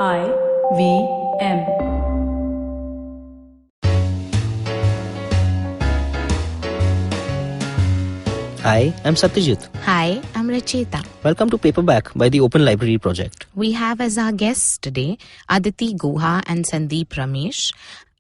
IVM. Hi, I'm Satyajit. Hi, I'm Rachita. Welcome to Paperback by the Open Library Project. We have as our guests today Aditi Guha and Sandeep Ramesh.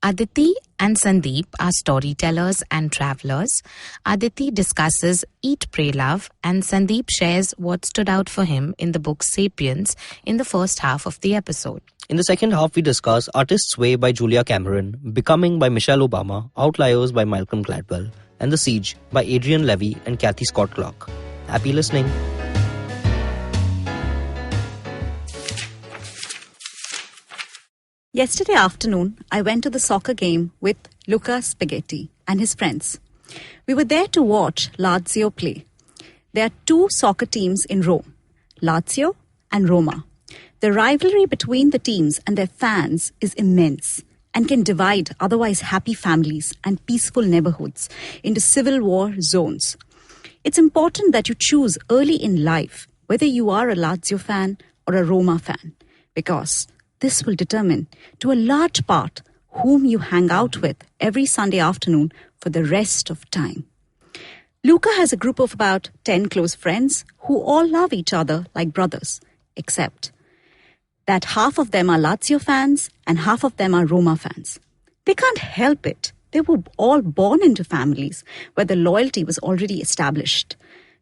Aditi and Sandeep are storytellers and travelers. Aditi discusses Eat, Pray, Love, and Sandeep shares what stood out for him in the book Sapiens in the first half of the episode. In the second half, we discuss Artist's Way by Julia Cameron, Becoming by Michelle Obama, Outliers by Malcolm Gladwell, and The Siege by Adrian, Levy, and Cathy Scott-Clark. Happy listening. Yesterday afternoon, I went to the soccer game with Luca Spaghetti and his friends. We were there to watch Lazio play. There are two soccer teams in Rome, Lazio and Roma. The rivalry between the teams and their fans is immense and can divide otherwise happy families and peaceful neighborhoods into civil war zones. It's important that you choose early in life whether you are a Lazio fan or a Roma fan, because this will determine, to a large part, whom you hang out with every Sunday afternoon for the rest of time. Luca has a group of about 10 close friends who all love each other like brothers, except that half of them are Lazio fans and half of them are Roma fans. They can't help it. They were all born into families where the loyalty was already established.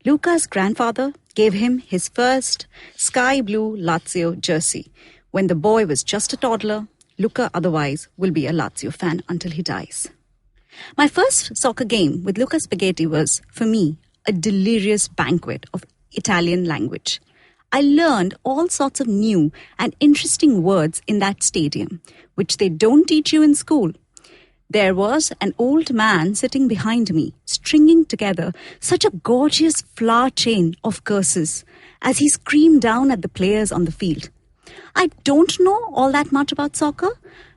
Luca's grandfather gave him his first sky blue Lazio jersey. When the boy was just a toddler, Luca otherwise will be a Lazio fan until he dies. My first soccer game with Luca Spaghetti was, for me, a delirious banquet of Italian language. I learned all sorts of new and interesting words in that stadium, which they don't teach you in school. There was an old man sitting behind me, stringing together such a gorgeous flower chain of curses as he screamed down at the players on the field. I don't know all that much about soccer,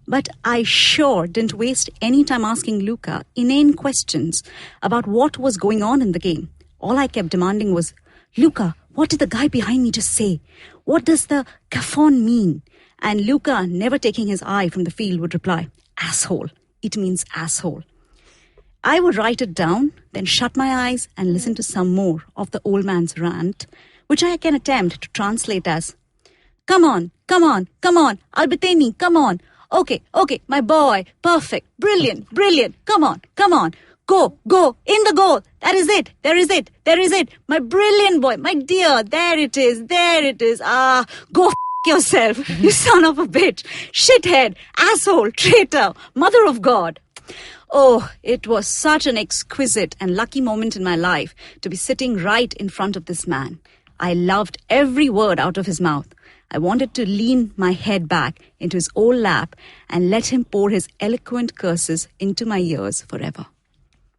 but I sure didn't waste any time asking Luca inane questions about what was going on in the game. All I kept demanding was, "Luca, what did the guy behind me just say? What does the caphon mean?" And Luca, never taking his eye from the field, would reply, "Asshole. It means asshole." I would write it down, then shut my eyes and listen to some more of the old man's rant, which I can attempt to translate as, "Come on, come on, come on, Albertini, come on. Okay, my boy, perfect, brilliant, come on, go, in the goal. There is it, my brilliant boy, my dear, there it is. Go yourself, you son of a bitch, shithead, asshole, traitor, mother of God." Oh, it was such an exquisite and lucky moment in my life to be sitting right in front of this man. I loved every word out of his mouth. I wanted to lean my head back into his old lap and let him pour his eloquent curses into my ears forever.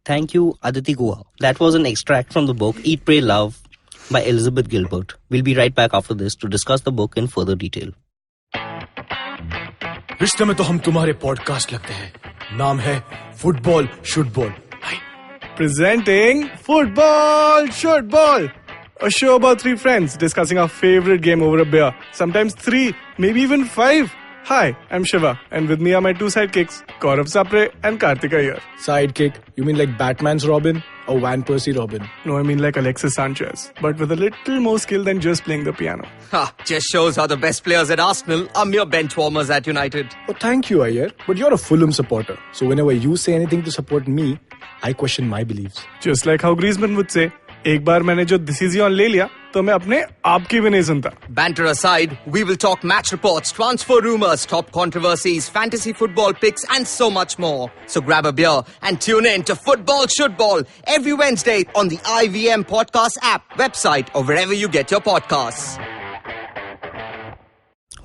Thank you, Aditi Guha. That was an extract from the book Eat, Pray, Love by Elizabeth Gilbert. We'll be right back after this to discuss the book in further detail. रिश्ते में तो हम तुम्हारे podcast लगते हैं. नाम है football शुटबॉल. Presenting Football Should Ball, a show about three friends discussing our favorite game over a beer. Sometimes three, maybe even five. Hi, I'm Shiva, and with me are my two sidekicks, Gaurav Sapre and Karthik Iyer. Sidekick? You mean like Batman's Robin or Van Persie Robin? No, I mean like Alexis Sanchez, but with a little more skill than just playing the piano. Just shows how the best players at Arsenal are mere bench warmers at United. Oh, thank you, Iyer. But you're a Fulham supporter, so whenever you say anything to support me, I question my beliefs. Just like how Griezmann would say, एक बार मैंने जो decision ले लिया तो मैं अपने आप की भी नहीं सुनता. Banter aside, we will talk match reports, transfer rumors, top controversies, fantasy football picks, and so much more. So grab a beer and tune in to Football Should Ball every Wednesday on the IVM podcast app, website, or wherever you get your podcasts.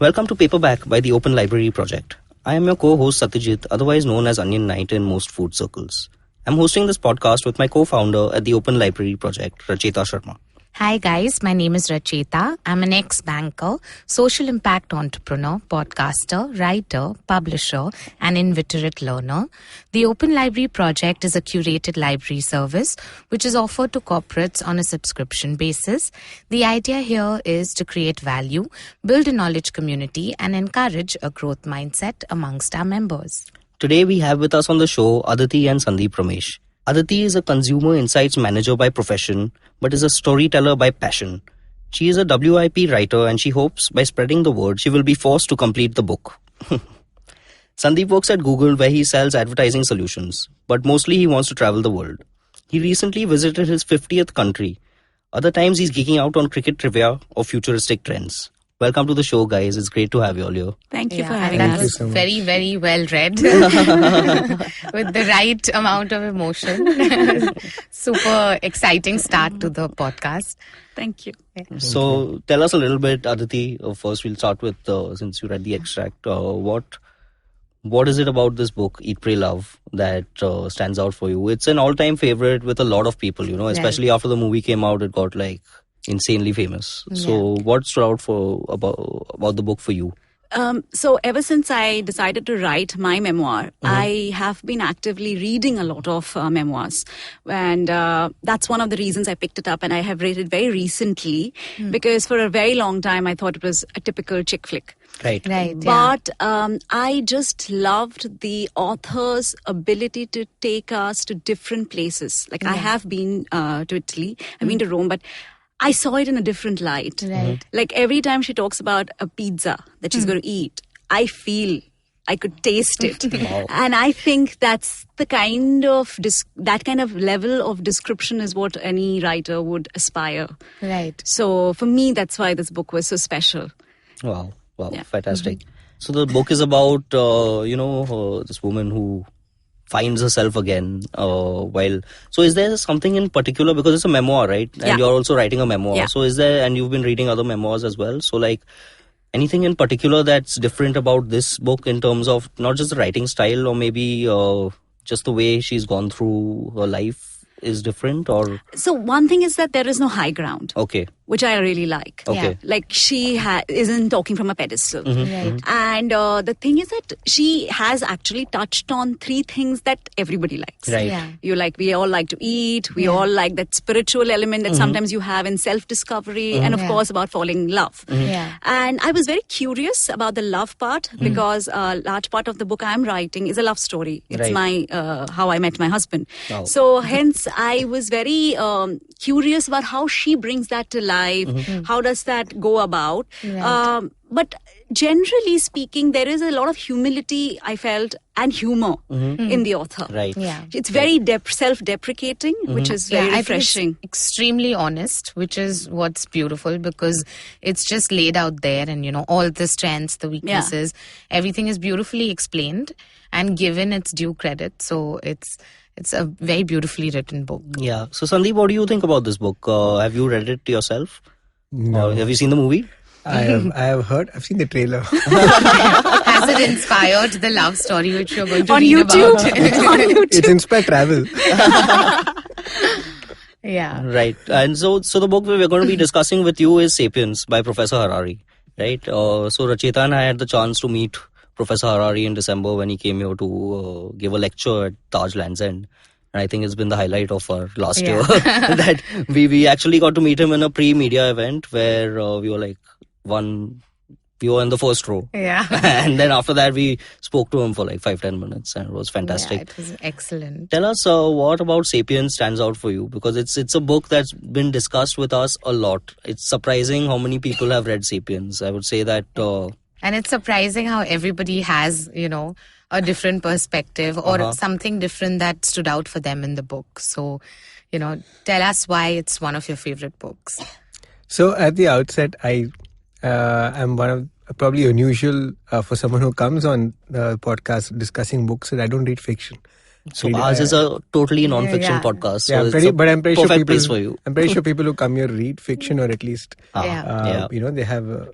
Welcome to Paperback by the Open Library Project. I am your co-host Satyajit, otherwise known as Onion Knight in most food circles. I'm hosting this podcast with my co-founder at the Open Library Project, Rachita Sharma. Hi guys, my name is Racheta. I'm an ex-banker, social impact entrepreneur, podcaster, writer, publisher, and inveterate learner. The Open Library Project is a curated library service which is offered to corporates on a subscription basis. The idea here is to create value, build a knowledge community, and encourage a growth mindset amongst our members. Today we have with us on the show Aditi and Sandeep Ramesh. Aditi is a consumer insights manager by profession, but is a storyteller by passion. She is a WIP writer and she hopes by spreading the word, she will be forced to complete the book. Sandeep works at Google where he sells advertising solutions, but mostly he wants to travel the world. He recently visited his 50th country. Other times he's geeking out on cricket trivia or futuristic trends. Welcome to the show, guys. It's great to have you all here. Thank you for having that us. was so much. very, very well read with the right amount of emotion. Super exciting start to the podcast. Thank you. So tell us a little bit, Aditi. First, we'll start with, since you read the extract, what is it about this book, Eat, Pray, Love, that stands out for you? It's an all-time favorite with a lot of people, especially after the movie came out, it got insanely famous. So what stood out about the book for you? So ever since I decided to write my memoir, I have been actively reading a lot of memoirs. And that's one of the reasons I picked it up. And I have read it very recently because for a very long time, I thought it was a typical chick flick. Right. But I just loved the author's ability to take us to different places. I have been to Italy, I've been to Rome, but I saw it in a different light. Right. Every time she talks about a pizza that she's going to eat, I feel I could taste it. Wow. And I think that's the kind of that kind of level of description is what any writer would aspire. Right. So for me, that's why this book was so special. Wow, Yeah. fantastic. So the book is about, this woman who finds herself again so is there something in particular, because it's a memoir, right? And Yeah. you're also writing a memoir. Yeah. So is there, and you've been reading other memoirs as well. So anything in particular that's different about this book in terms of not just the writing style or maybe just the way she's gone through her life is different or? So one thing is that there is no high ground. Okay. Which I really like. Okay. She isn't talking from a pedestal. Right. And the thing is that she has actually touched on three things that everybody likes. Right. Yeah. We all like to eat. We all like that spiritual element that sometimes you have in self-discovery. And of course about falling in love. Yeah. And I was very curious about the love part because a large part of the book I'm writing is a love story. It's Right. my how I met my husband. Wow. So hence I was very curious about how she brings that to life. How does that go about? Right. But generally speaking, there is a lot of humility, I felt, and humor in the author. Right. Yeah. It's very self-deprecating, which is very I think refreshing. it's extremely honest, which is what's beautiful because it's just laid out there and, all the strengths, the weaknesses, everything is beautifully explained and given its due credit. So it's a very beautifully written book. Yeah. So Sandeep, what do you think about this book? Have you read it yourself? No. Or have you seen the movie? I have heard. I've seen the trailer. Has it inspired the love story which you're going to On read YouTube? about? On YouTube. It's inspired travel. Yeah. Right. And so the book we're going to be discussing with you is Sapiens by Professor Harari. Right. So Racheta and I had the chance to meet Professor Harari in December when he came here to give a lecture at Taj Land's End. And I think it's been the highlight of our last year that we actually got to meet him in a pre-media event where we were in the first row. Yeah. And then after that, we spoke to him for 5-10 minutes and it was fantastic. Yeah, it was excellent. Tell us what about Sapiens stands out for you, because it's a book that's been discussed with us a lot. It's surprising how many people have read Sapiens. I would say that... And it's surprising how everybody has, a different perspective or something different that stood out for them in the book. So, tell us why it's one of your favorite books. So at the outset, I am one of probably unusual for someone who comes on the podcast discussing books that I don't read fiction. So ours is a totally non-fiction podcast. So Yeah, I'm pretty sure perfect people, place for you. I'm pretty sure people who come here read fiction or at least, they have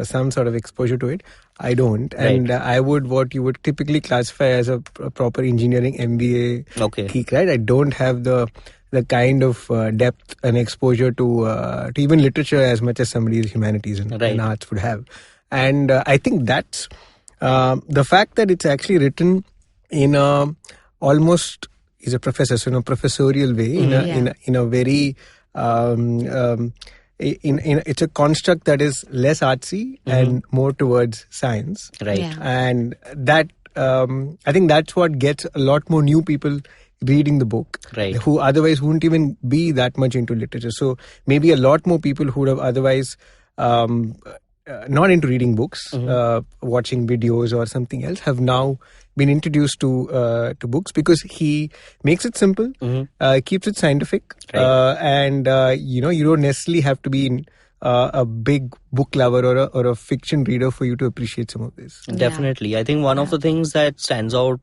some sort of exposure to it. I don't. And I would what you would typically classify as a proper engineering MBA geek, right? I don't have the the kind of depth and exposure to even literature as much as somebody's humanities and arts would have. And I think that's the fact that it's actually written in a almost, he's a professor, so in a professorial way, in a very it's a construct that is less artsy and more towards science, Right. And that I think that's what gets a lot more new people reading the book, Right. who otherwise wouldn't even be that much into literature. So maybe a lot more people who would have otherwise not into reading books, watching videos or something else, have now been introduced to books, because he makes it simple, keeps it scientific, and you don't necessarily have to be a big book lover or a fiction reader for you to appreciate some of this. Definitely. I think one of the things that stands out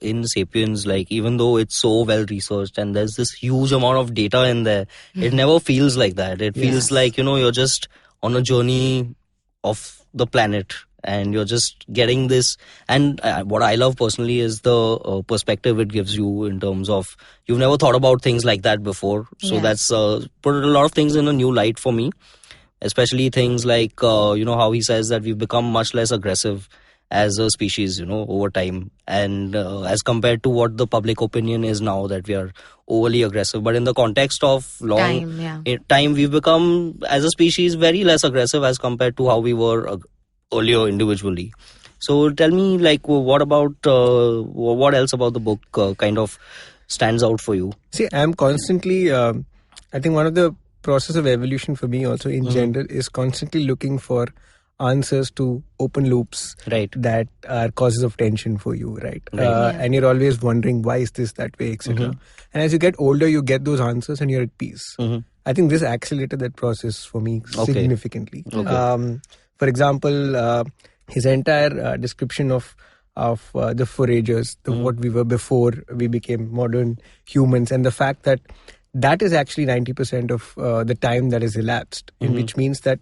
in Sapiens, like even though it's so well researched and there's this huge amount of data in there, it never feels like that. It feels like, you're just on a journey of the planet and you're just getting this. And what I love personally is the perspective it gives you in terms of you've never thought about things like that before. So that's put a lot of things in a new light for me, especially things like, how he says that we've become much less aggressive as a species, over time. And as compared to what the public opinion is now, that we are overly aggressive. But in the context of time, we've become, as a species, very less aggressive as compared to how we were earlier individually. So tell me, what about, what else about the book kind of stands out for you? See, I'm constantly, I think one of the process of evolution for me also in general is constantly looking for answers to open loops that are causes of tension for you, right? And you're always wondering, why is this that way, etc. And as you get older, you get those answers and you're at peace. I think this accelerated that process for me significantly. For example, his entire description of the foragers, what we were before we became modern humans, and the fact that that is actually 90% of the time that is elapsed, which means that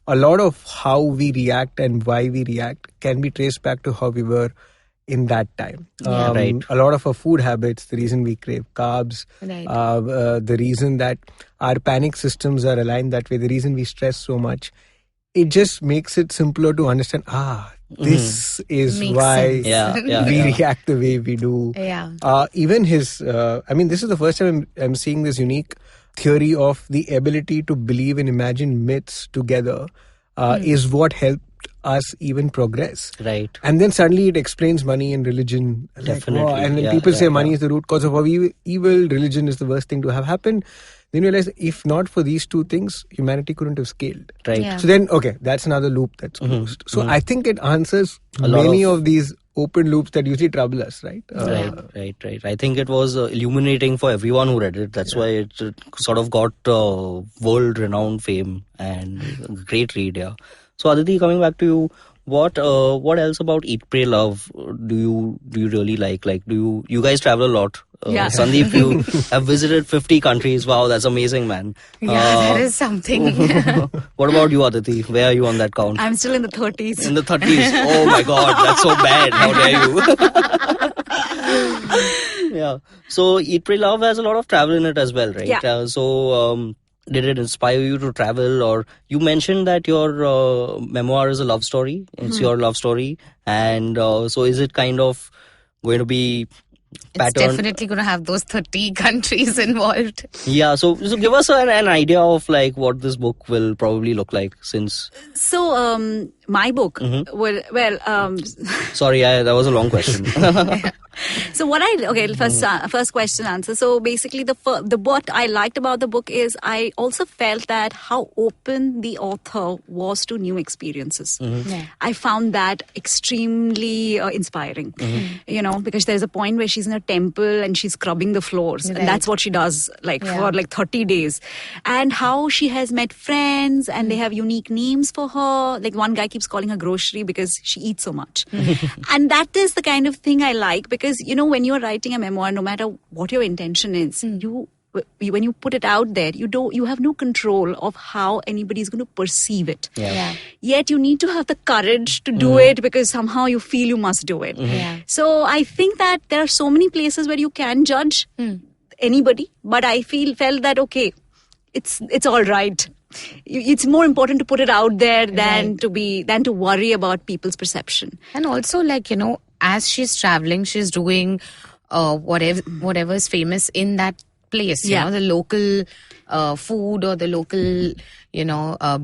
a lot of how we react and why we react can be traced back to how we were in that time. A lot of our food habits, the reason we crave carbs, the reason that our panic systems are aligned that way, the reason we stress so much, it just makes it simpler to understand, this is makes why we react the way we do. Even his, this is the first time I'm seeing this unique theory of the ability to believe and imagine myths together is what helped us even progress. Right. And then suddenly it explains money and religion. Definitely. And then people say money is the root cause of our evil, religion is the worst thing to have happened. Then you realize, if not for these two things, humanity couldn't have scaled. Right. So then, that's another loop that's closed. So I think it answers many of these open loops that usually trouble us, right? Right. I think it was illuminating for everyone who read it. That's why it sort of got world-renowned fame and a great read, So Aditi, coming back to you, what else about Eat, Pray, Love do you really like? Like, you guys travel a lot. Sandeep, you have visited 50 countries. Wow, that's amazing, man. That is something. What about you, Aditi? Where are you on that count? I'm still in the 30s. In the 30s. Oh my God, that's so bad. How dare you? So Eat, Pray, Love has a lot of travel in it as well, right? So did it inspire you to travel? Or you mentioned that your memoir is a love story. It's your love story. And so is it kind of going to be pattern? It's definitely going to have those 30 countries involved. So give us an idea of what this book will probably look like, since... So, my book, Sorry, that was a long question. So first question answer. So basically what I liked about the book is I also felt that how open the author was to new experiences. I found that extremely inspiring, because there's a point where she's in a temple and she's scrubbing the floors, and that's what she does for 30 days, and how she has met friends and they have unique names for her. Like, one guy keeps calling her grocery because she eats so much. And that is the kind of thing I like, because when you're writing a memoir, no matter what your intention is, when you put it out there, you have no control of how anybody is going to perceive it. Yet you need to have the courage to do it, because somehow you feel you must do it. So I think that there are so many places where you can judge. anybody, but I felt that, okay, it's all right. It's more important to put it out there than to worry about people's perception. And also, as she's traveling, she's doing whatever is famous in that place. You know, the local food or the local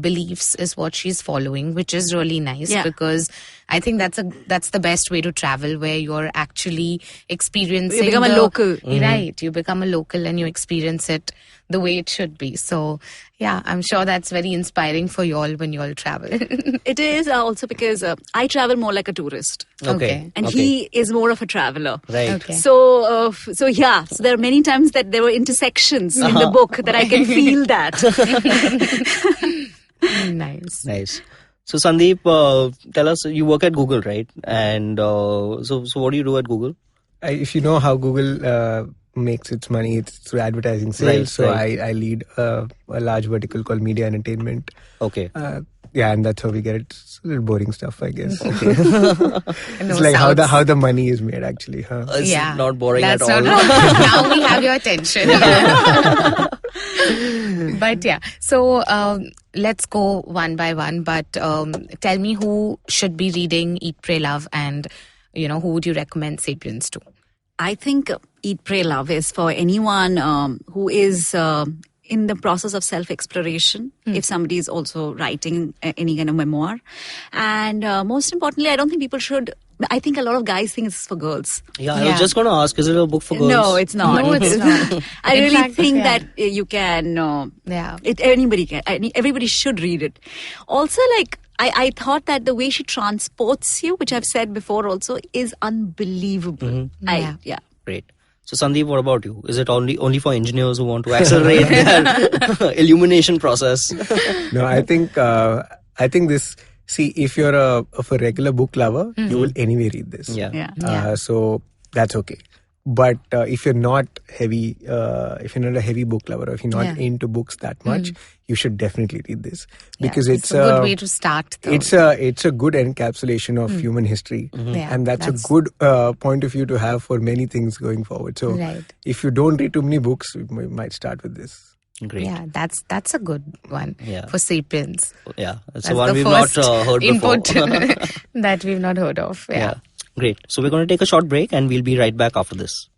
beliefs is what she's following, which is really nice because I think that's the best way to travel, where you're actually experiencing. You become a local. Right. You become a local and you experience it the way it should be. So, yeah, I'm sure that's very inspiring for you all when you all travel. It is also because I travel more like a tourist. Okay. And he is more of a traveler. Right. Okay. So there are many times that there were intersections in the book that I can feel that. Nice. So Sandeep, tell us, you work at Google, right? And so what do you do at Google? If you know how Google makes its money, it's through advertising sales. I lead a large vertical called media and entertainment. Okay. And that's how we get it. It's a little boring stuff, I guess. Okay. It's like how the money is made, actually. Huh? It's not boring at all. Now we have your attention. But so let's go one by one. But tell me, who should be reading Eat, Pray, Love, and who would you recommend Sapiens to? I think Eat, Pray, Love is for anyone who is in the process of self-exploration, if somebody is also writing any kind of memoir. And most importantly, I don't think people should... I think a lot of guys think it's for girls. I was just going to ask, is it a book for girls? No, it's not. No, it's not. I really think that you can... anybody can. Everybody should read it. Also, I thought that the way she transports you, which I've said before also, is unbelievable. Great. So Sandeep, what about you? Is it only for engineers who want to accelerate their illumination process? No, I think this... See, if you're a regular book lover, you will anyway read this. So that's okay. But if you're not a heavy book lover, or if you're not into books that much, you should definitely read this, because it's a good way to start. Though. It's a good encapsulation of human history, and that's a good point of view to have for many things going forward. So if you don't read too many books, we might start with this. Great. Yeah, that's a good one for Sapiens. Yeah, that's the one we've not heard before. That we've not heard of. Yeah. Great. So we're going to take a short break and we'll be right back after this.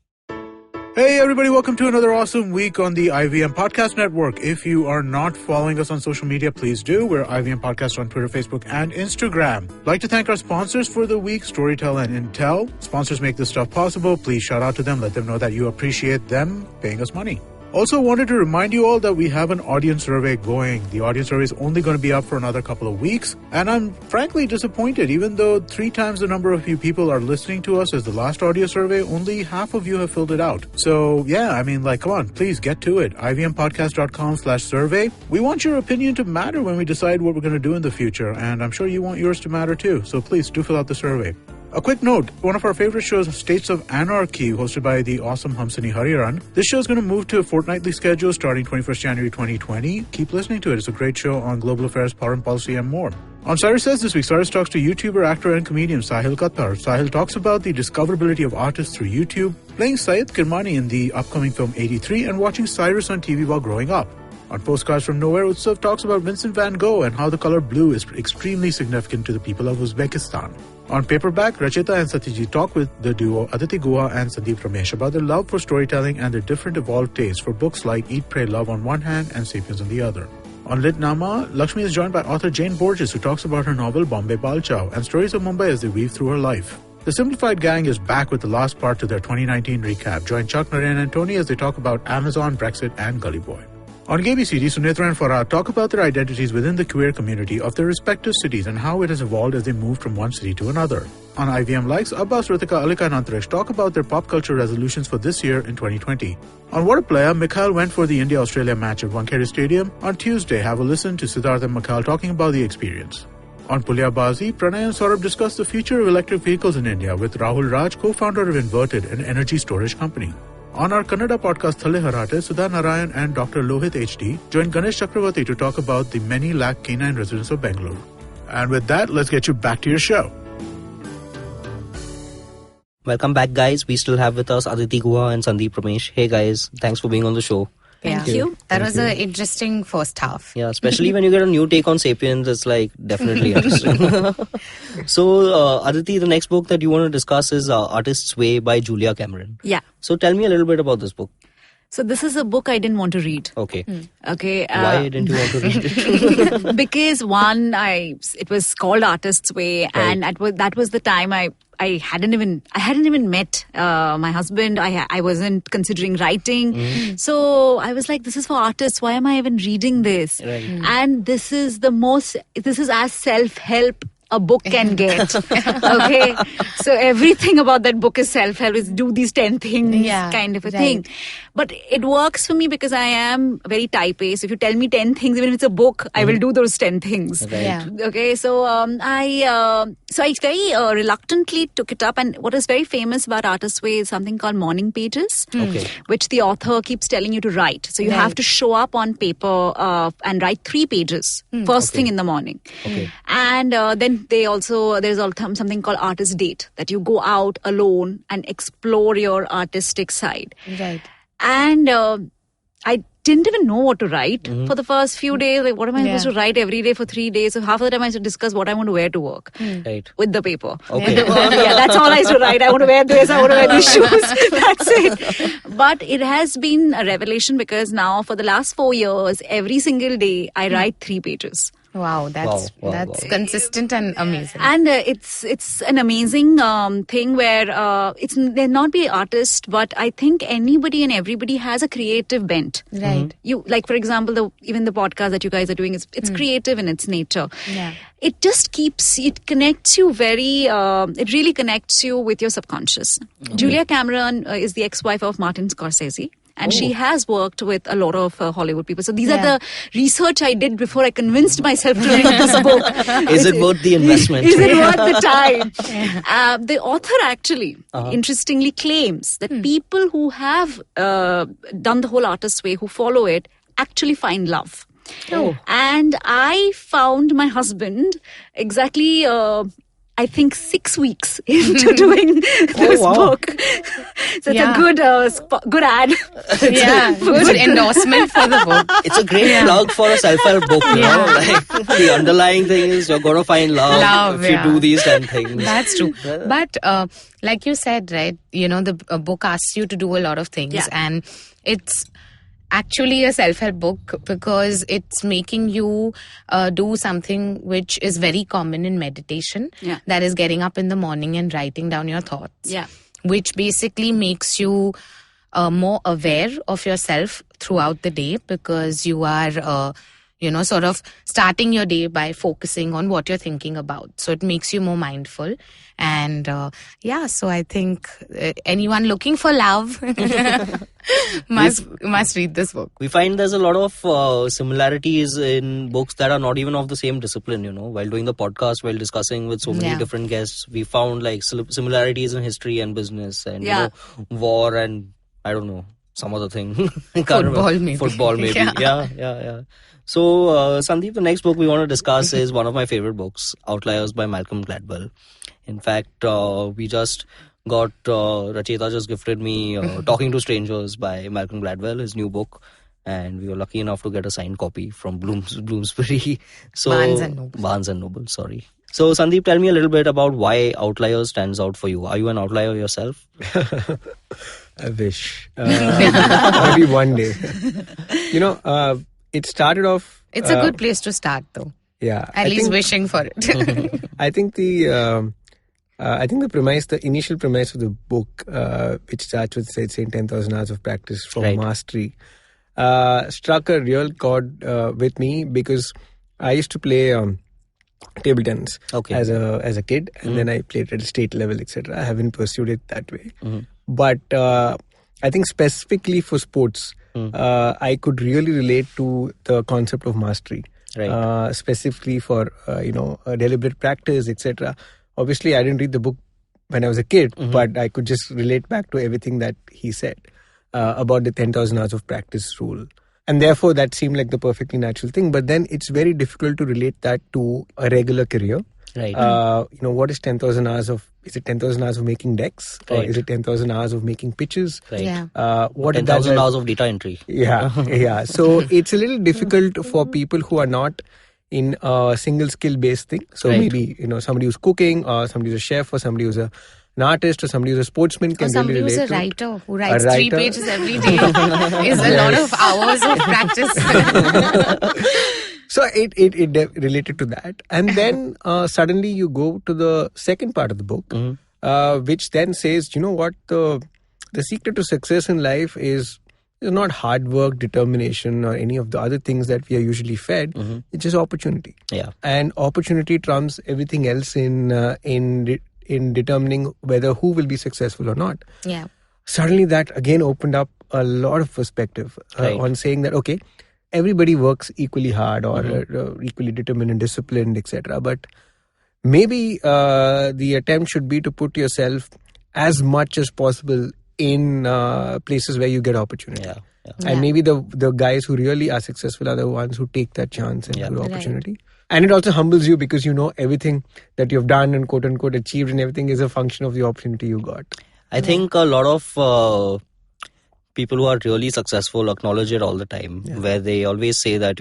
Hey everybody, welcome to another awesome week on the IVM Podcast Network. If you are not following us on social media, please do. We're IVM Podcast on Twitter, Facebook, and Instagram. I'd like to thank our sponsors for the week, Storytel and Intel. Sponsors make this stuff possible. Please shout out to them. Let them know that you appreciate them paying us money. Also wanted to remind you all that we have an audience survey going. The audience survey is only going to be up for another couple of weeks. And I'm frankly disappointed. Even though 3 times the number of you people are listening to us as the last audio survey, only half of you have filled it out. So come on, please get to it. ivmpodcast.com/survey. We want your opinion to matter when we decide what we're going to do in the future. And I'm sure you want yours to matter too. So please do fill out the survey. A quick note, one of our favorite shows, States of Anarchy, hosted by the awesome Hamsini Hariharan. This show is going to move to a fortnightly schedule starting 21st January 2020. Keep listening to it. It's a great show on global affairs, foreign policy, and more. On Cyrus Says this week, Cyrus talks to YouTuber, actor, and comedian Sahil Kathar. Sahil talks about the discoverability of artists through YouTube, playing Syed Kirmani in the upcoming film 83, and watching Cyrus on TV while growing up. On Postcards from Nowhere, Utsav talks about Vincent van Gogh and how the color blue is extremely significant to the people of Uzbekistan. On Paperback, Rachita and Satyajit talk with the duo Aditi Guha and Sandeep Ramesh about their love for storytelling and their different evolved tastes for books like Eat, Pray, Love on one hand and Sapiens on the other. On Litnama, Lakshmi is joined by author Jane Borges, who talks about her novel Bombay Balchao and stories of Mumbai as they weave through her life. The Simplified Gang is back with the last part to their 2019 recap. Join Chuck, Narayan and Tony as they talk about Amazon, Brexit and Gully Boy. On KBCD, Sunetra and Farhad talk about their identities within the queer community of their respective cities and how it has evolved as they moved from one city to another. On IVM Likes, Abbas, Ritika, Alika and Antarish talk about their pop culture resolutions for this year in 2020. On What a Player, Mikhail went for the India-Australia match at Wankhede Stadium. On Tuesday, have a listen to Siddharth and Mikhail talking about the experience. On Pulya Bazi, Pranay and Saurabh discuss the future of electric vehicles in India with Rahul Raj, co-founder of Inverted, an energy storage company. On our Kannada podcast Thale Harate, Sudha Narayan and Dr. Lohit HD join Ganesh Chakravarti to talk about the many lakh canine residents of Bangalore. And with that, let's get you back to your show. Welcome back, guys. We still have with us Aditi Guha and Sandeep Ramesh. Hey, guys. Thanks for being on the show. Thank you. That was an interesting first half. Yeah, especially when you get a new take on Sapiens, it's like definitely interesting. So, Aditi, the next book that you want to discuss is Artist's Way by Julia Cameron. Yeah. So, tell me a little bit about this book. So this is a book I didn't want to read. Okay. Okay. Why didn't you want to read it? Because one, it was called Artist's Way, and that was the time I hadn't even met my husband. I wasn't considering writing. So I was like, this is for artists. Why am I even reading this? Right. And this is as self-help a book can get. Okay. So everything about that book is self-help, is do these 10 things kind of a thing. But it works for me because I am very type A. So if you tell me 10 things, even if it's a book, I will do those 10 things. Right. Yeah. Okay. So I very reluctantly took it up. And what is very famous about Artist's Way is something called morning pages, which the author keeps telling you to write. So you have to show up on paper and write 3 pages first thing in the morning. Okay. And then there's also something called artist date, that you go out alone and explore your artistic side. Right. And I didn't even know what to write for the first few days. Like, what am I supposed to write every day for 3 days? So half of the time I used to discuss what I want to wear to work Right. with the paper. Okay. That's all I used to write. I want to wear this, I want to wear these shoes. That's it. But it has been a revelation, because now for the last 4 years, every single day I write 3 pages. Wow, that's Wow. consistent and amazing. And it's an amazing thing where they're not be artist, but I think anybody and everybody has a creative bent. Right. You, like, for example, even the podcast that you guys are doing, it's creative in its nature. Yeah. It just connects you it really connects you with your subconscious. Julia Cameron is the ex-wife of Martin Scorsese. And she has worked with a lot of Hollywood people. So these are the research I did before I convinced myself to read this book. Is it worth the investment? Is it worth the time? The author actually, interestingly, claims that people who have done the whole Artist's Way, who follow it, actually find love. Oh. And I found my husband exactly... I think 6 weeks into doing this book. So it's a good ad. Yeah, good endorsement for the book. It's a great plug for a self-help book, you know? Like, the underlying thing is you're going to find love if you do these 10 things. That's true. But like you said, right, the book asks you to do a lot of things, and it's actually a self-help book because it's making you do something which is very common in meditation. Yeah. That is getting up in the morning and writing down your thoughts. Yeah. Which basically makes you more aware of yourself throughout the day, because you are sort of starting your day by focusing on what you're thinking about. So it makes you more mindful. And so I think anyone looking for love must read this book. We find there's a lot of similarities in books that are not even of the same discipline, while doing the podcast, while discussing with so many different guests, we found like similarities in history and business and war and I don't know, some other thing. Football maybe. Yeah. So, Sandeep, the next book we want to discuss is one of my favorite books, Outliers by Malcolm Gladwell. In fact, we just got, Racheta just gifted me Talking to Strangers by Malcolm Gladwell, his new book. And we were lucky enough to get a signed copy from Bloomsbury. So, Barnes and Noble, sorry. So, Sandeep, tell me a little bit about why Outliers stands out for you. Are you an outlier yourself? I wish. Maybe one day. It started off... It's a good place to start, though. Yeah. At least wishing for it. I think the premise, the initial premise of the book, which starts with saying 10,000 hours of practice for mastery, struck a real chord with me because I used to play table tennis as a kid, and then I played at a state level, etc. I haven't pursued it that way. But I think specifically for sports, I could really relate to the concept of mastery, specifically for deliberate practice, etc. Obviously, I didn't read the book when I was a kid, but I could just relate back to everything that he said about the 10,000 hours of practice rule. And therefore, that seemed like the perfectly natural thing. But then it's very difficult to relate that to a regular career. Right. What is 10,000 hours of? Is it 10,000 hours of making decks, or is it 10,000 hours of making pitches? Right. Yeah. What 10,000 hours of data entry. Yeah. So it's a little difficult for people who are not in a single skill based thing. So maybe somebody who's cooking, or somebody who's a chef, or somebody who's an artist, or somebody who's a sportsman can Or somebody really who's relate a to it. writer who writes 3 pages every day is a lot of hours of practice. So it related to that, and then suddenly you go to the second part of the book, which then says, you know what, the secret to success in life is not hard work, determination, or any of the other things that we are usually fed. It's just opportunity. Yeah. And opportunity trumps everything else in determining whether who will be successful or not. Yeah. Suddenly that again opened up a lot of perspective on saying that, okay, everybody works equally hard or equally determined and disciplined, etc. But maybe the attempt should be to put yourself as much as possible in places where you get opportunity. Yeah. And maybe the guys who really are successful are the ones who take that chance and good opportunity. Right. And it also humbles you because everything that you've done and quote unquote achieved and everything is a function of the opportunity you got. I think a lot of people who are really successful acknowledge it all the time, where they always say that,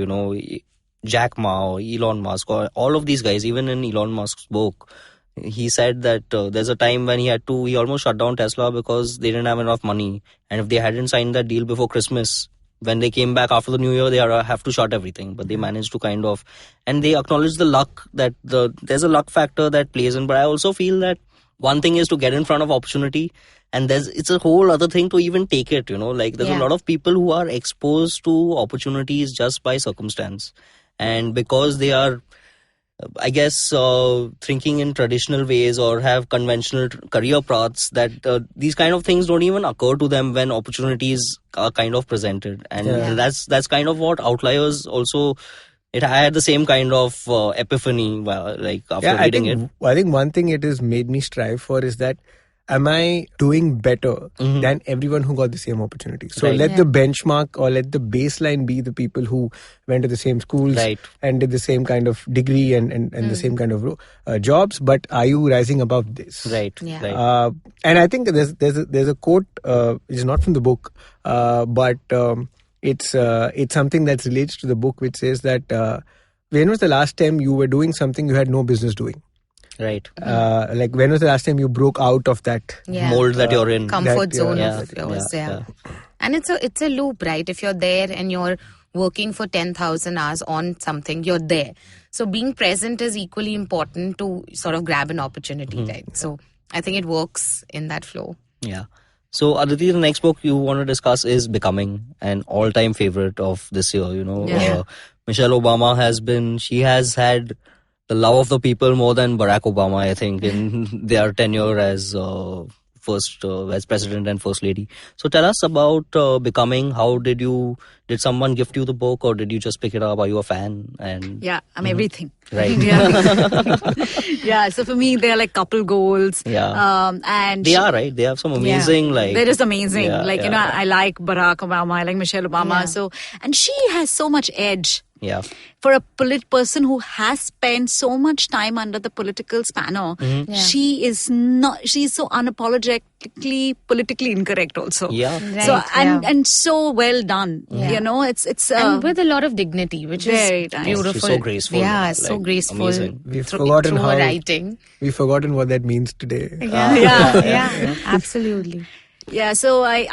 Jack Ma or Elon Musk or all of these guys, even in Elon Musk's book, he said that there's a time when he almost shut down Tesla because they didn't have enough money. And if they hadn't signed that deal before Christmas, when they came back after the New Year, they have to shut everything. But they managed to and they acknowledge the luck, that there's a luck factor that plays in. But I also feel that one thing is to get in front of opportunity, and it's a whole other thing to even take it, there's a lot of people who are exposed to opportunities just by circumstance. And because they are, I guess, thinking in traditional ways or have conventional career paths, that these kind of things don't even occur to them when opportunities are kind of presented. And that's kind of what Outliers also, I had the same kind of epiphany after reading it. I think one thing it has made me strive for is that, am I doing better than everyone who got the same opportunity? So let the benchmark or let the baseline be the people who went to the same schools and did the same kind of degree and the same kind of jobs. But are you rising above this? Right. Yeah. And I think there's a quote, which is not from the book, but it's something that relates to the book, which says that when was the last time you were doing something you had no business doing? Right. When was the last time you broke out of that mold that you're in? Comfort zone of yours. Yeah. And it's a loop, right? If you're there and you're working for 10,000 hours on something, you're there. So being present is equally important to sort of grab an opportunity, right? So I think it works in that flow. Yeah. So Aditi, the next book you want to discuss is Becoming, an all-time favorite of this year. Michelle Obama has had the love of the people more than Barack Obama, I think, in their tenure as as president and first lady. So tell us about Becoming. How did someone gift you the book, or did you just pick it up? Are you a fan? And I'm everything. Right. Yeah. So for me, they're like couple goals. Yeah. And they are, right? They have some amazing they're just amazing. I like Barack Obama. I like Michelle Obama. Yeah. So, and she has so much edge. Yeah. For a person who has spent so much time under the political spanner, she's so unapologetically politically incorrect also. Yeah. Right, So and so well done. Yeah. It's and with a lot of dignity, which very is nice. beautiful. She's so graceful. Yeah, so graceful. Amazing. We've through forgotten her writing. We've forgotten what that means today. Yeah, absolutely. Yeah, so I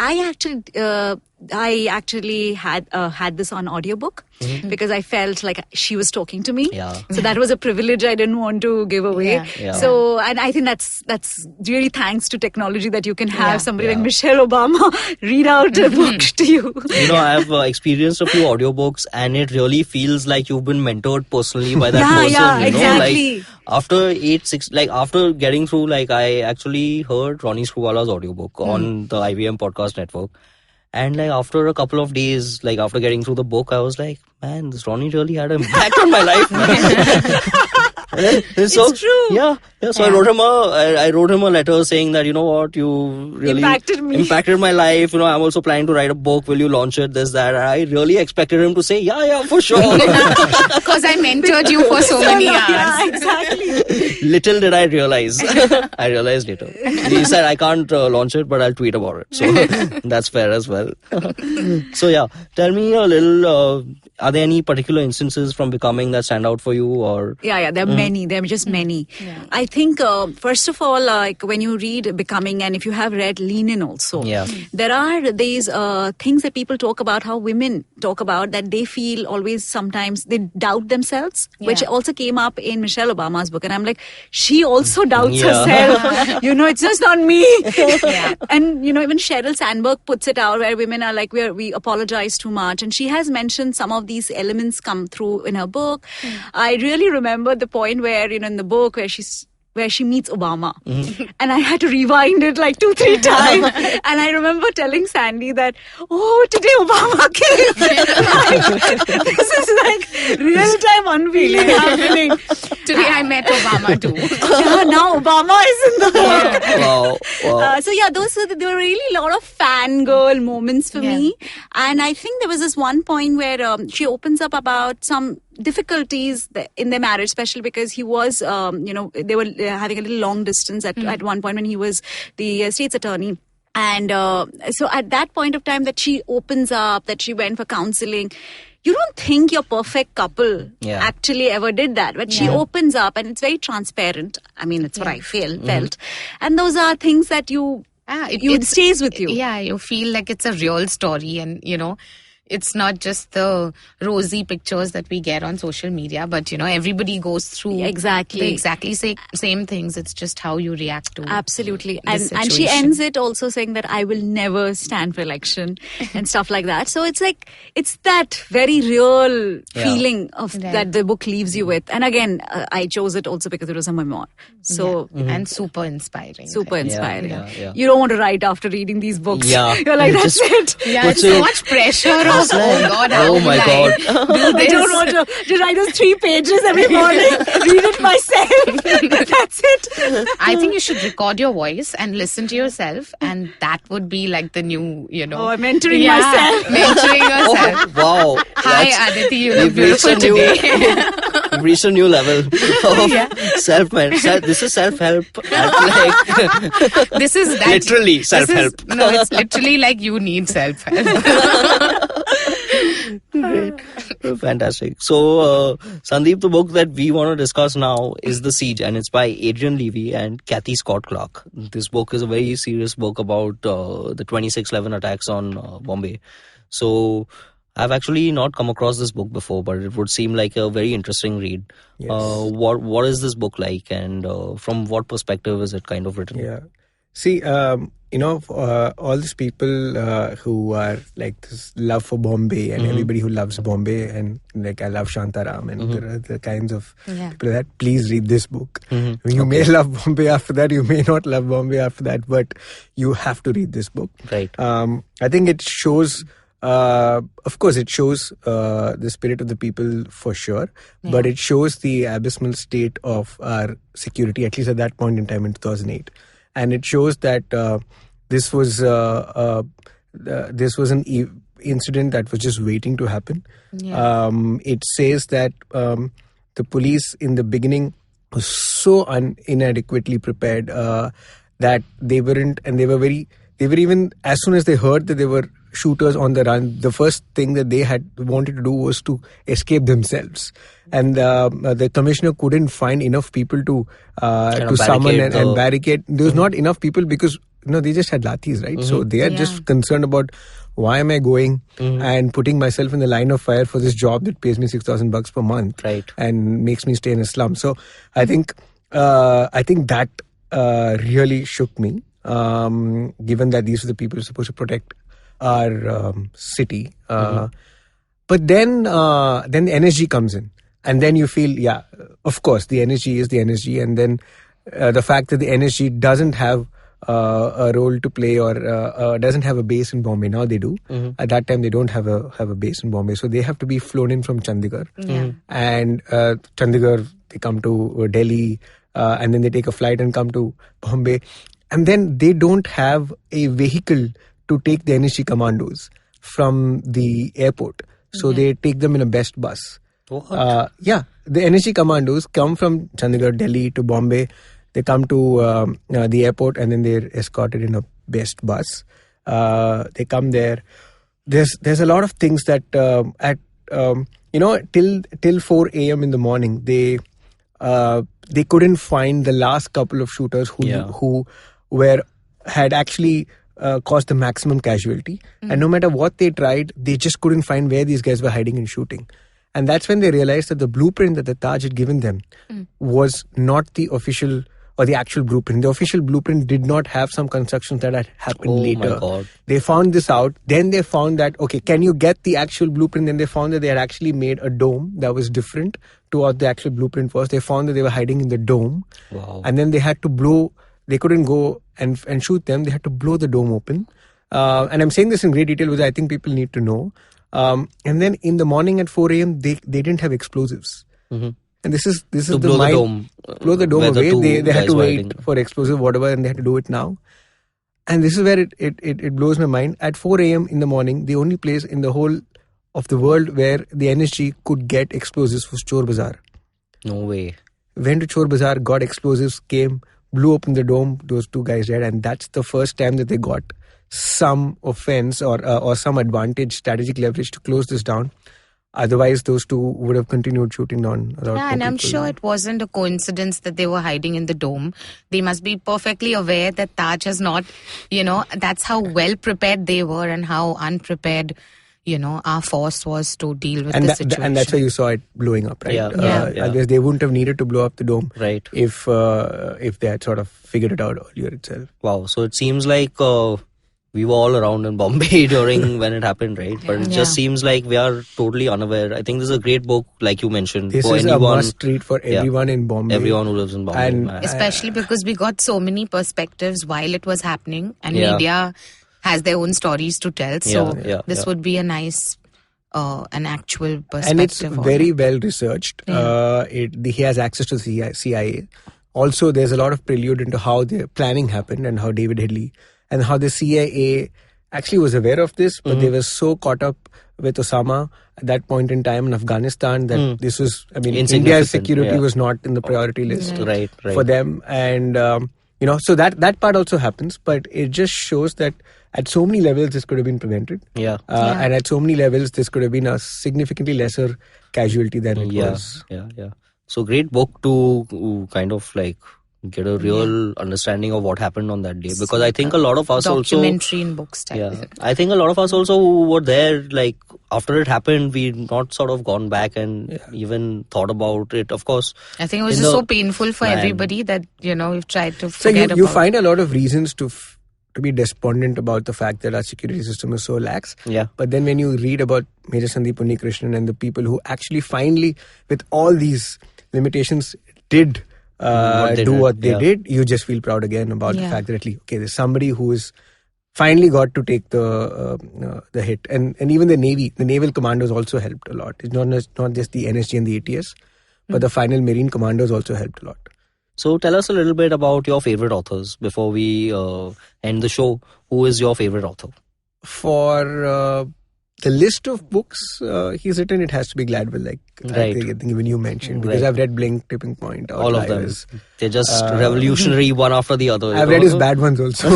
actually had this on audiobook because I felt like she was talking to me. Yeah. So that was a privilege I didn't want to give away. Yeah. So, and I think that's really thanks to technology that you can have somebody like Michelle Obama read out a book to you. I have experienced a few audiobooks, and it really feels like you've been mentored personally by that person. Yeah, exactly. After getting through, I actually heard Ronnie Screwwala's audiobook on the IVM podcast network. And after a couple of days, after getting through the book, I was like, man, this Ronnie really had an impact on my life, man. It's true. Yeah. So I wrote him a letter saying that, you know what, you really impacted my life. You know, I'm also planning to write a book. Will you launch it? This, that. I really expected him to say, yeah, for sure. Because I mentored you for so many years. Yeah, exactly. Little did I realize. I realized later. He said, I can't launch it, but I'll tweet about it. So that's fair as well. So yeah, tell me a little, are there any particular instances from Becoming that stand out for you? Or Yeah, there are many. There are just many. Yeah. I think, first of all, like when you read Becoming, and if you have read Lean In also, there are these things that people talk about, how women talk about, that they feel always sometimes they doubt themselves, which also came up in Michelle Obama's book. And I'm like, she also doubts herself. You know, it's just not me. And, you know, even Sheryl Sandberg puts it out where women are like, we apologize too much. And she has mentioned some of these elements come through in her book. I really remember the point where, you know, in the book where she meets Obama. And I had to rewind it like 2-3 times. And I remember telling Sandy that, today Obama came. This is like real-time unveiling happening. Today I met Obama too. Now Obama is in the book. wow. So yeah, there were really a lot of fangirl moments for me. And I think there was this one point where she opens up about some difficulties in their marriage, especially because he was, they were having a little long distance at one point when he was the state's attorney. And so at that point of time that she opens up, that she went for counseling, you don't think your perfect couple actually ever did that. But she opens up and it's very transparent. I mean, it's what I felt. And those are things that it stays with you. Yeah, you feel like it's a real story, and, you know, it's not just the rosy pictures that we get on social media, but, you know, everybody goes through the same things. It's just how you react to Absolutely. And she ends it also saying that I will never stand for election and stuff like that. So it's like, it's that very real feeling of that the book leaves you with. And again, I chose it also because it was a memoir. So and super inspiring. Yeah. You don't want to write after reading these books. Yeah. You're like, that's it. Yeah, it's so much pressure. Oh God! My God! I don't want to write those 3 pages every morning. Read it myself. That's it. I think you should record your voice and listen to yourself, and that would be like the new, you know. I'm mentoring myself. Mentoring yourself. Wow! Hi, Aditi. You look beautiful today. You've reached a new level of self-help. This is self-help. This is literally self-help. It's literally like you need self-help. Great. Fantastic. So, Sandeep, the book that we want to discuss now is The Siege, and it's by Adrian Levy and Cathy Scott Clark. This book is a very serious book about the 26/11 attacks on Bombay. So, I've actually not come across this book before, but it would seem like a very interesting read. Yes. What is this book like, and from what perspective is it kind of written? Yeah. See, all these people who are like this love for Bombay, and everybody who loves Bombay, and like I love Shantaram, and there are the kinds of people that please read this book. You may love Bombay after that, you may not love Bombay after that, but you have to read this book. Right. I think it shows. Of course, it shows the spirit of the people for sure, but it shows the abysmal state of our security, at least at that point in time in 2008. And it shows that this was an incident that was just waiting to happen. It says that the police in the beginning was so inadequately prepared that they weren't, and they were even, as soon as they heard that there were shooters on the run, the first thing that they had wanted to do was to escape themselves. And the commissioner couldn't find enough people to summon and barricade. There was not enough people because they just had lathis, right? So they are just concerned about, why am I going and putting myself in the line of fire for this job that pays me $6,000 per month, right, and makes me stay in a slum. So I think that really shook me, given that these are the people who are supposed to protect our city. But then the energy comes in, and then you feel, of course, the energy is the energy, and then the fact that the energy doesn't have a role to play, or doesn't have a base in Bombay. Now they do. At that time, they don't have a base in Bombay, so they have to be flown in from Chandigarh. And Chandigarh, they come to Delhi, and then they take a flight and come to Bombay. And then they don't have a vehicle to take the NSG commandos from the airport. So they take them in a best bus. What? The NSG commandos come from Chandigarh, Delhi to Bombay. They come to the airport and then they're escorted in a best bus. They come there. There's a lot of things that till 4 a.m. in the morning they couldn't find the last couple of shooters who had actually caused the maximum casualty. And no matter what they tried, they just couldn't find where these guys were hiding and shooting. And that's when they realized that the blueprint that the Taj had given them was not the official or the actual blueprint. The official blueprint did not have some constructions that had happened later. My God. They found this out. Then they found that, okay, can you get the actual blueprint? Then they found that they had actually made a dome that was different to what the actual blueprint was. They found that they were hiding in the dome. Wow. And then they had to blow. They couldn't go and shoot them. They had to blow the dome open. And I'm saying this in great detail because I think people need to know. And then in the morning at 4 a.m., they didn't have explosives. Mm-hmm. And this is to blow the dome. Blow the dome away. They had to wait for explosive whatever, and they had to do it now. And this is where it blows my mind. At 4 a.m. in the morning, the only place in the whole of the world where the NSG could get explosives was Chor Bazaar. No way. Went to Chor Bazaar, got explosives, came, blew open the dome. Those two guys died, and that's the first time that they got some offense or some advantage, strategic leverage to close this down. Otherwise, those two would have continued shooting down. And I'm sure it wasn't a coincidence that they were hiding in the dome. They must be perfectly aware that Taj has not, that's how well prepared they were and how unprepared, our force was to deal with the situation. And that's why you saw it blowing up, right? Yeah. Otherwise, they wouldn't have needed to blow up the dome, right? If they had sort of figured it out earlier itself. Wow. So it seems like we were all around in Bombay during when it happened, right? But it just seems like we are totally unaware. I think this is a great book, like you mentioned. This for is anyone, a must read for everyone in Bombay. Everyone who lives in Bombay. And especially because we got so many perspectives while it was happening, and media has their own stories to tell. So this would be a nice, an actual perspective. And it's very well researched. He has access to the CIA. Also, there's a lot of prelude into how the planning happened and how David Headley and how the CIA actually was aware of this, but they were so caught up with Osama at that point in time in Afghanistan that this was, India's security was not in the priority list for them. And, so that part also happens, but it just shows that at so many levels this could have been prevented. And at so many levels this could have been a significantly lesser casualty than it was. So great book to kind of like get a real understanding of what happened on that day, because I think a lot of us documentary in book style. I think a lot of us also who were there, like after it happened, we not sort of gone back and even thought about it. Of course, I think it was just so painful for everybody that we've tried to forget about. You find a lot of reasons to be despondent about the fact that our security system is so lax. But then when you read about Major Sandeep Unnikrishnan and the people who actually finally, with all these limitations, did what they did, you just feel proud again about the fact that there's somebody who is finally got to take the hit. And even the naval commandos also helped a lot. It's not just the NSG and the ATS, but the final Marine commandos also helped a lot. So tell us a little bit about your favorite authors before we end the show. Who is your favorite author? For the list of books he's written, it has to be Gladwell, I think even you mentioned, because I've read Blink, Tipping Point, Outliers. All of them. They're just revolutionary one after the other. I've read his bad ones also.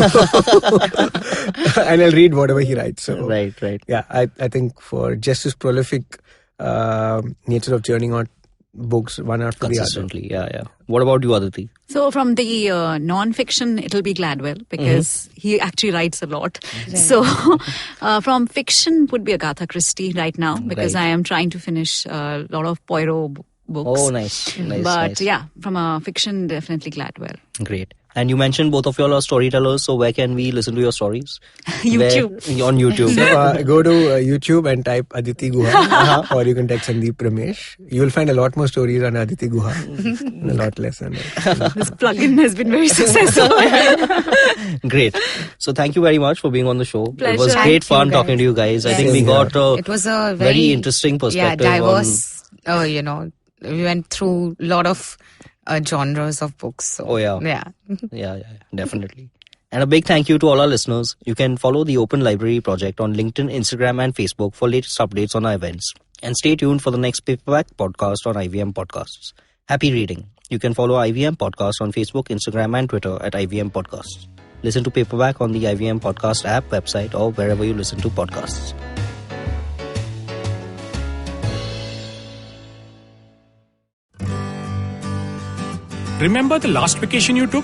And I'll read whatever he writes. So, right. Yeah, I think for just his prolific nature of churning out books one after the other. Consistently, yeah. What about you, Aditi? So from the non-fiction, it'll be Gladwell, because he actually writes a lot. So from fiction would be Agatha Christie right now, because I am trying to finish a lot of Poirot books. Oh, nice. But from a fiction, definitely Gladwell. Great. And you mentioned both of you all are storytellers, so where can we listen to your stories? YouTube. On YouTube. So go to YouTube and type Aditi Guha, or you can type Sandeep Ramesh. You will find a lot more stories on Aditi Guha, and a lot less on it. This plugin has been very successful. Great. So thank you very much for being on the show. Pleasure. It was great fun talking to you guys. I think we got it was a very interesting perspective. diverse, we went through a lot of genres of books. So, yeah, definitely. And a big thank you to all our listeners. You can follow the Open Library Project on LinkedIn, Instagram, and Facebook for latest updates on our events. And stay tuned for the next Paperback podcast on IVM Podcasts. Happy reading. You can follow IVM Podcasts on Facebook, Instagram, and Twitter at IVM Podcasts. Listen to Paperback on the IVM Podcast app, website, or wherever you listen to podcasts. Remember the last vacation you took?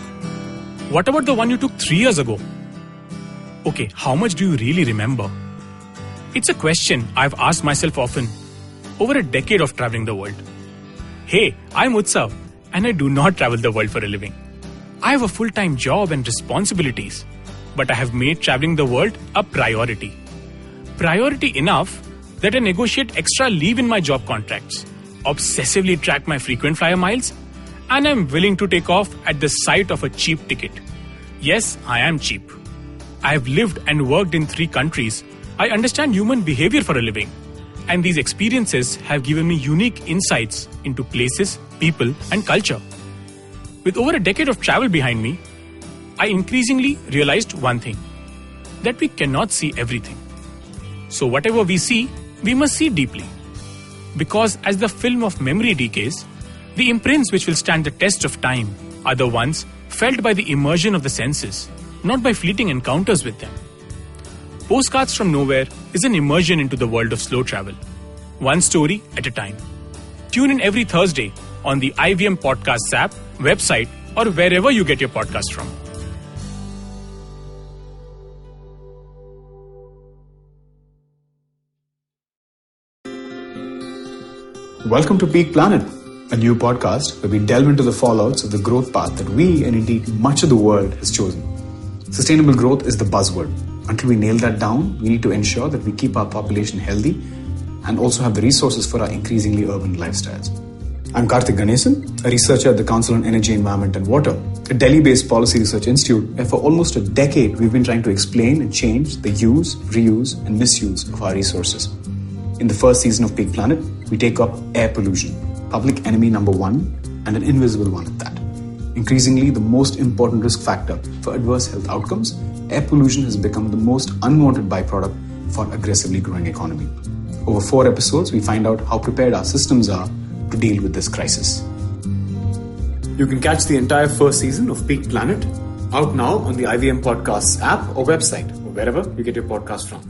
What about the one you took 3 years ago? Okay, how much do you really remember? It's a question I've asked myself often over a decade of traveling the world. Hey, I'm Utsav, and I do not travel the world for a living. I have a full-time job and responsibilities, but I have made traveling the world a priority. Priority enough that I negotiate extra leave in my job contracts, obsessively track my frequent flyer miles, and I'm willing to take off at the sight of a cheap ticket. Yes, I am cheap. I have lived and worked in 3 countries. I understand human behavior for a living. And these experiences have given me unique insights into places, people, and culture. With over a decade of travel behind me, I increasingly realized one thing, that we cannot see everything. So whatever we see, we must see deeply. Because as the film of memory decays, the imprints which will stand the test of time are the ones felt by the immersion of the senses, not by fleeting encounters with them. Postcards from Nowhere is an immersion into the world of slow travel, one story at a time. Tune in every Thursday on the IVM Podcasts app, website, or wherever you get your podcast from. Welcome to Peak Planet, a new podcast where we delve into the fallouts of the growth path that we and indeed much of the world has chosen. Sustainable growth is the buzzword. Until we nail that down, we need to ensure that we keep our population healthy and also have the resources for our increasingly urban lifestyles. I'm Karthik Ganesan, a researcher at the Council on Energy, Environment and Water, a Delhi-based policy research institute where for almost a decade we've been trying to explain and change the use, reuse and misuse of our resources. In the first season of Peak Planet, we take up air pollution, public enemy number 1 and an invisible one at that. Increasingly, the most important risk factor for adverse health outcomes, air pollution has become the most unwanted byproduct for aggressively growing economy. Over 4 episodes, we find out how prepared our systems are to deal with this crisis. You can catch the entire first season of Peak Planet out now on the IVM Podcasts app or website, or wherever you get your podcast from.